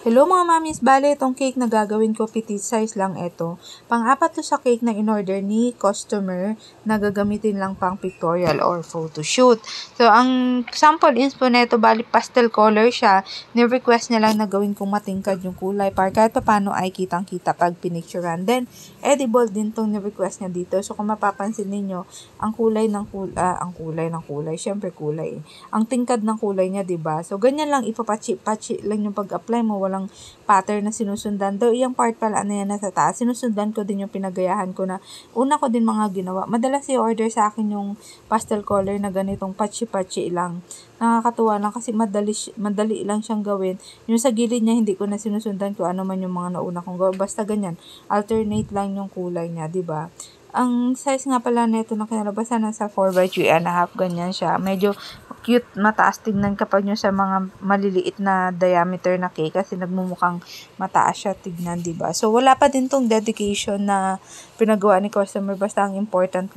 Hello mga mamis, bale itong cake na gagawin ko petite size lang ito. Pang-apat to sa cake na in-order ni customer na gagamitin lang pang pictorial or photo shoot. So ang sample inspo nito bali pastel color siya. Ni-request niya lang na gawin kong matingkad yung kulay para kahit paano ay kitang-kita pag pinicturean. Then edible din tong ni-request niya dito. So kung mapapansin ninyo, ang kulay ng kulay, syempre kulay. Ang tingkad ng kulay niya, 'di ba? So ganyan lang ipapachi-pachi lang yung pag-apply mo, walang pattern na sinusundan. Though yung part pala na yan nasa taas, sinusundan ko din yung pinagayahan ko na una ko din mga ginawa. Madalas i-order sa akin yung pastel color na ganitong pachi-pachi lang. Nakakatuwa lang kasi madali lang siyang gawin. Yung sa gilid niya, hindi ko na sinusundan kung ano man yung mga nauna kong gawin. Basta ganyan, alternate lang yung kulay niya, 'di ba? Ang size nga pala nito na kinalabasan nasa 4x3.5, ganyan siya. Medyo cute, mataas tignan kapag nyo sa mga maliliit na diameter na cake kasi nagmumukhang mataas siya tignan, diba? So, wala pa din tong dedication na pinagawa ni customer. Basta ang important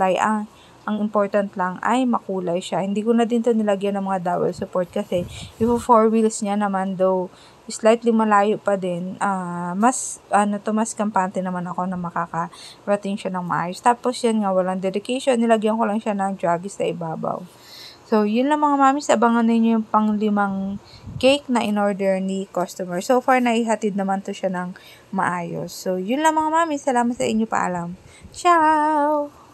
lang ay makulay siya. Hindi ko na din to nilagyan ng mga dowel support kasi yung 4 wheels niya naman, though slightly malayo pa din, mas kampante naman ako na makakarating siya ng maayos. Tapos yan nga, walang dedication, nilagyan ko lang siya ng dragis sa ibabaw. So, yun lang mga mamis, abangan ninyo yung pang-5 cake na in-order ni customer. So far, naihatid naman to siya ng maayos. So, yun lang mga mamis, salamat sa inyo, paalam. Ciao!